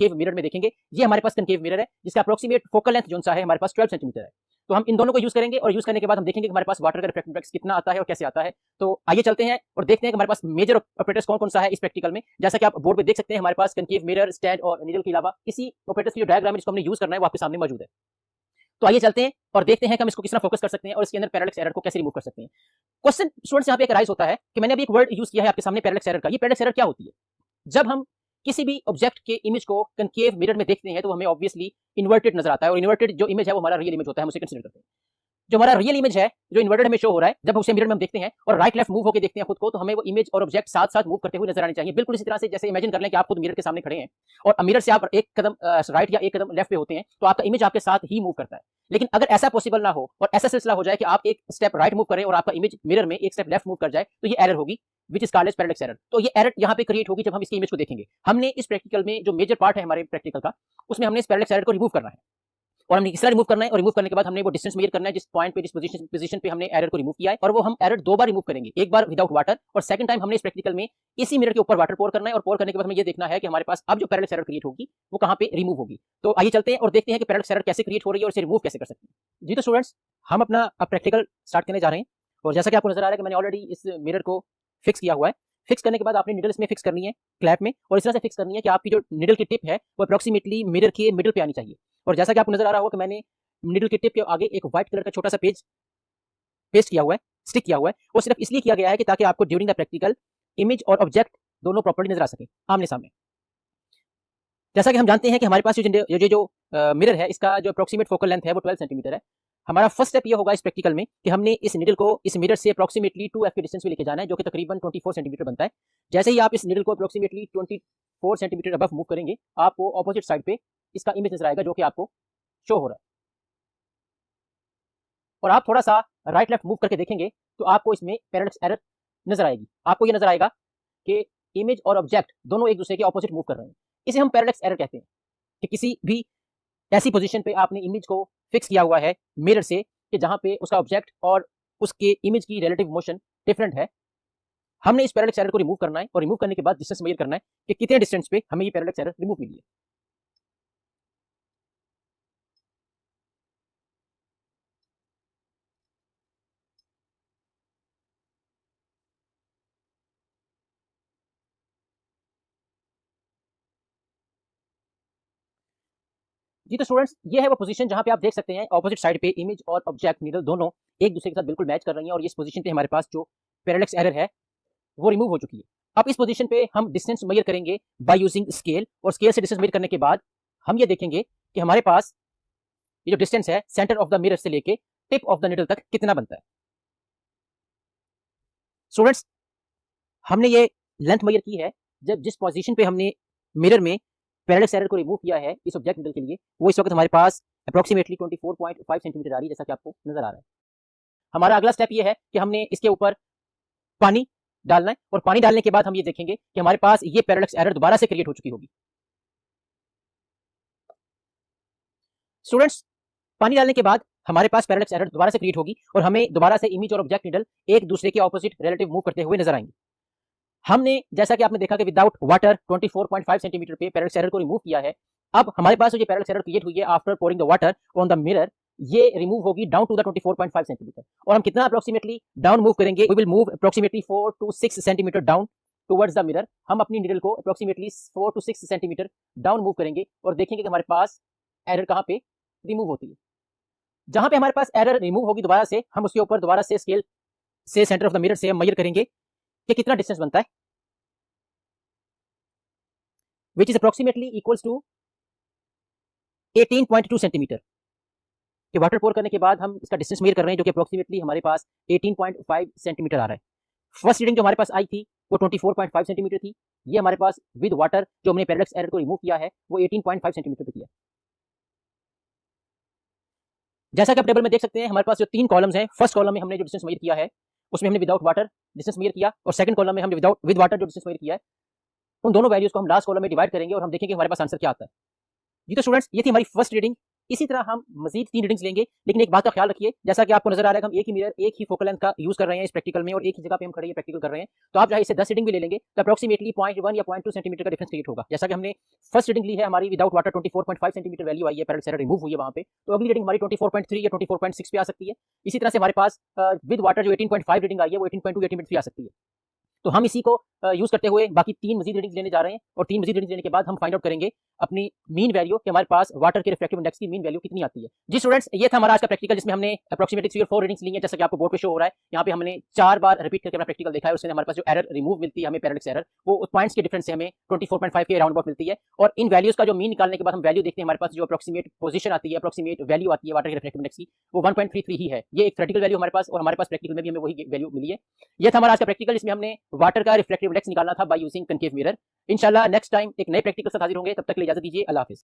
Concave mirror में देखेंगे। ये हमारे पास कनकेव मिरर है जिसका अप्रोक्सीमेट फोकल लेंथ जो सा है हमारे पास 12 सेंटीमीटर है। तो हम इन दोनों को यूज करेंगे और यूज करने के बाद हम देखेंगे कि हमारे पास वाटर का रिफ्रैक्टिव इंडेक्स कितना आता है और कैसे आता है। तो आइए चलते हैं और देखते हैं कि हमारे पास मेजर ऑपरेटर्स कौन कौन सा है इस प्रैक्टिकल में। जैसा कि आप बोर्ड पे देख सकते हैं हमारे पास कनकेव मिरर, स्टैंड और नीडल के अलावा इसी ऑपरेटर्स की जो डायग्राम है जिसको हमने यूज करना है वो आपके सामने मौजूद है। तो आइए चलते हैं और देखते हैं कि हम इसको किस तरह फोकस कर सकते हैं और इसके अंदर पैरेलक्स एरर को कैसे रिमूव कर सकते हैं। क्वेश्चन स्टूडेंट्स यहाँ पे एक राइज होता है कि मैंने अभी एक वर्ड यूज किया है आपके सामने पैरेलक्स एरर का। ये पैरेलक्स एरर क्या होती है? जब हम किसी भी ऑब्जेक्ट के इमेज को कनकेव मिरर में देखते हैं तो हमें ऑब्वियसली इन्वर्टेड नजर आता है और इन्वर्टेड जो इमेज है वो हमारा रियल इमेज होता है, हम उसे कंसीडर करते हैं। जो हमारा रियल इमेज है जो इन्वर्टेड हमें शो हो रहा है, जब उसे मिरर में हम देखते हैं और राइट लेफ्ट मूव होकर देखते हैं खुद को, तो हमें वो इमेज और ऑब्जेक्ट साथ साथ मूव करते हुए नजर आने चाहिए। बिल्कुल इसी तरह से जैसे इमेजिन कर लें कि आप खुद मिरर के सामने खड़े हैं और मिरर से आप एक कदम राइट या एक कदम लेफ्ट पे होते हैं तो आपका इमेज आपके साथ ही मूव करता है। लेकिन अगर ऐसा पॉसिबल ना हो और ऐसा सिलसिला हो जाए कि आप एक स्टेप राइट मूव करें और आपका इमेज मिरर में एक स्टेप लेफ्ट मूव कर जाए तो ये एरर होगी, which is called as parallax error. तो ये एरर यहाँ पे क्रिएट होगी जब हम इसकी इमेज को देखेंगे। हमने इस प्रैक्टिकल में जो मेजर पार्ट है हमारे प्रैक्टिकल का, उसमें हमने इस पैरेलक्स एरर को रिमूव करना है और हमने किस तरह रिमूव करना है और रिमूव करने के बाद हमने वो डिस्टेंस मेजर करना है जिस पॉइंट पे, जिस पोजीशन पे हमने एरर को रिमूव किया है। और वो हम एरर दो बार रिमूव करेंगे, एक बार विदाउट वाटर और सेकंड टाइम हमने इस प्रैक्टिकल में इसी मिरर के ऊपर वाटर पोर करना है और पोर करने के बाद हमें ये देखना है कि हमारे पास अब जो पैरेलक्स एरर क्रिएट होगी वो कहां पे रिमूव होगी। तो आइए चलते हैं और देखते हैं कि पैरेलक्स एरर कैसे क्रिएट हो रही है और इसे रिमूव कैसे कर सकते हैं। जी तो स्टूडेंट्स, हम अपना प्रैक्टिकल स्टार्ट करने जा रहे हैं और जैसा कि आपको नजर आ रहा है कि मैंने ऑलरेडी इस मिरर को फिक्स किया हुआ है। फिक्स करने के बाद आपने निडल इसमें फिक्स करनी है क्लैप में और इस तरह से फिक्स करनी है कि आपकी जो निडल की टिप है वो अप्रोक्सीमेटली मिरर के मिडल पे आनी चाहिए। और जैसा कि आपको नजर आ रहा होगा कि मैंने निडल की टिप के आगे एक व्हाइट कलर का छोटा सा पेज पेस्ट किया हुआ है, स्टिक किया हुआ है। वो सिर्फ इसलिए किया गया है कि ताकि आपको ड्यूरिंग द प्रैक्टिकल इमेज और ऑब्जेक्ट दोनों प्रॉपर्ली नजर आ सके आमने सामने। जैसा कि हम जानते हैं कि हमारे पास जो मिरर है इसका जो अप्रोक्सीमेट फोकल लेंथ है वो 12 सेंटीमीटर है। हमारा फर्स्ट स्टेप ये होगा इस प्रैक्टिकल में कि हमने इस निडल को इस मिरर से अप्रोक्सीमेटली 2f के डिस्टेंस पे लेके जाना है जो कि तकरीबन 24 सेंटीमीटर बनता है। जैसे ही आप इस निडल को अप्रोक्सीमेटली 24 सेंटीमीटर अबव मूव करेंगे आपको ऑपोजिट साइड पे इसका इमेज नजर आएगा जो कि आपको शो हो रहा है। और आप थोड़ा सा राइट लेफ्ट मूव करके देखेंगे तो आपको इसमें पैरेलक्स एरर नजर आएगी। आपको ये नजर आएगा कि इमेज और ऑब्जेक्ट दोनों एक दूसरे के ऑपोजिट मूव कर रहे हैं। इसे हम पैरेलक्स एरर कहते हैं कि किसी भी ऐसी पोजीशन पे आपने इमेज को फिक्स किया हुआ है मिरर से कि जहां पे उसका ऑब्जेक्ट और उसके इमेज की रिलेटिव मोशन डिफरेंट है। हमने इस पैरेलक्स एरर को रिमूव करना है और रिमूव करने के बाद डिस्टेंस मेजर करना है कि कितने डिस्टेंस पे हमें ये पैरेलक्स एरर रिमूव मिली है। जी तो स्टूडेंट्स, ये है वो पोजीशन जहां पे आप देख सकते हैं ऑपोजिट साइड पे इमेज और ऑब्जेक्ट निडल दोनों एक दूसरे के साथ बिल्कुल मैच कर रही हैं और इस पोजीशन पे हमारे पास जो पैरेलक्स एरर है वो रिमूव हो चुकी है। अब इस पोजीशन पे हम डिस्टेंस मेजर करेंगे बाय यूजिंग स्केल और स्केल से डिस्टेंस मेजर करने के बाद हम ये देखेंगे कि हमारे पास ये जो डिस्टेंस है सेंटर ऑफ द मिरर से लेके टिप ऑफ द निडल तक कितना बनता है। स्टूडेंट्स, हमने ये लेंथ मेजर की है जब जिस पोजीशन पे हमने मिरर में पैरेलक्स एरर को रिमूव किया है इस ऑब्जेक्ट निडल के लिए, वो इस वक्त हमारे पास अप्रोक्सीमेटली 24.5 सेंटीमीटर आ रही है जैसा कि आपको नजर आ रहा है। हमारा अगला स्टेप ये है कि हमने इसके ऊपर पानी डालना है और पानी डालने के बाद हम ये देखेंगे कि हमारे पास ये पैरेलक्स एरर दोबारा से क्रिएट हो चुकी होगी। स्टूडेंट्स, पानी डालने के बाद हमारे पास पैरेलक्स एरर दोबारा से क्रिएट होगी और हमें दोबारा से इमेज और ऑब्जेक्ट निडल एक दूसरे के ऑपोजिट रिलेटिव मूव करते हुए नजर आएंगे। हमने जैसा कि आपने देखा कि विदाउट वाटर 24.5 सेंटीमीटर पे पैरेलक्स एरर को रिमूव किया है। अब हमारे पास जो ये पैरेलक्स एरर क्रिएट हुई है after pouring the water on the mirror, ये रिमूव होगी डाउन टू द 24.5 सेंटीमीटर। और हम कितना अप्रोक्सीमेटली डाउन मूव करेंगे? We will move approximately 4 to 6 centimetre down towards the mirror. हम अपनी निडल को approximately 4 to 6 centimetre down move करेंगे और देखेंगे कि हमारे पास एरर कहां पे रिमूव होती है। जहां पे हमारे पास एरर रिमूव होगी दोबारा से, हम उसके ऊपर दोबारा से स्केल से सेंटर ऑफ द मिरर से हम मेजर करेंगे कि कितना डिस्टेंस बनता है, which is approximately equals to 18.2 centimetre. कि वाटर पोर करने के बाद हम इसका डिस्टेंस मेजर कर रहे हैं जो कि अप्रोक्सीमेटली हमारे पास 18.5 सेंटीमीटर आ रहा है। फर्स्ट रीडिंग जो हमारे पास आई थी वो 24.5 सेंटीमीटर थी। ये हमारे पास विद वाटर जो हमने पैरेलक्स एरर को रिमूव किया है वो 18.5 सेंटीमीटर पे किया। जैसा कि आप टेबल में देख सकते हैं हमारे पास जो तीन कॉलम्स हैं, फर्स्ट कॉलम में हमने जो डिस्टेंस मेजर किया है उसमें हमने विदाउट वाटर डिस्टेंस मेजर किया और सेकंड कॉलम में हमने विद वाटर जो डिस्टेंस मेजर किया है उन दोनों वैल्यूज को हम लास्ट कॉलम में डिवाइड करेंगे और हम देखेंगे हमारे पास आंसर क्या आता है। जी तो स्टूडेंट्स, ये थी हमारी फर्स्ट रीडिंग इसी तरह हम मजीद 3 रीडिंग्स लेंगे, लेकिन एक बात का ख्याल रखिए, जैसा कि आपको नजर आ रहा है कि हम एक ही मिरर, एक ही फोकल लेंथ का यूज कर रहे हैं इस प्रैक्टिकल में और एक ही जगह पे हम खड़े हैं प्रैक्टिकल कर रहे हैं, तो आप चाहे इसे 10 रीडिंग भी ले लेंगे तो अप्रोक्सीमेटली 0.1 या 0.2 सेंटीमीटर का डिफरेंस क्रिएट होगा। जैसा कि हमने फर्स्ट रीडिंग ली है हमारी विदाउट वाटर 24.5 सेंटीमीटर वैल्यू आई है, पैरेलल एरर रिमूव हुई है वहां पे, तो अगली रीडिंग हमारी 24.3 या 24.6 पे आ सकती है। इसी तरह से हमारे पास विद वाटर जो 18.5 रीडिंग आई है वो 18.2 18.3 आ सकती है। तो हम इसी को यूज करते हुए बाकी 3 मजीद रीडिंग्स लेने जा रहे हैं और 3 मजीद रीडिंग्स लेने के बाद हम फाइंड आउट करेंगे अपनी मीन वैल्यू कि हमारे पास वाटर के रिफ्रैक्टिव इंडेक्स की मीन वैल्यू कितनी आती है। जी स्टूडेंट्स, ये था हमारा आज का प्रैक्टिकल जिसमें हमने अप्रोक्सीमेटली 3 और 4 रीडिंग्स ली है, जैसा कि आपको बोर्ड पे शो हो रहा है। यहाँ पे हमने 4 बार रिपीट करके अपना प्रैक्टिकल देखा है, उससे हमारे पास जो एरर रिमूव मिलती है हमें पैरेलल एरर, वो पॉइंट्स के डिफरेंस से हमें 24.5 के अराउंड अबाउट मिलती है। और इन वैल्यूज का जो मीन निकालने के बाद हम वैल्यू देखते हैं, हमारे पास जो अप्रोक्सीमेट पोजीशन आती है, अप्रोक्सीमेट वैल्यू आती है वाटर के रिफ्रैक्टिव इंडेक्स की, वो 1.33 ही है। ये एक थ्योरेटिकल वैल्यू हमारे पास, और हमारे पास प्रैक्टिकल में भी हमें वही वैल्यू मिली है। ये था हमारा आज का प्रैक्टिकल जिसमें हमने वाटर का रिफ्रैक्टिव इंडेक्स निकालना था बाय यूजिंग कनकेव मिरर। इंशाल्लाह नेक्स्ट टाइम एक नए प्रैक्टिकल से हाजिर होंगे, तब तक के लिए इजाजत दीजिए। अल्लाह हाफिज।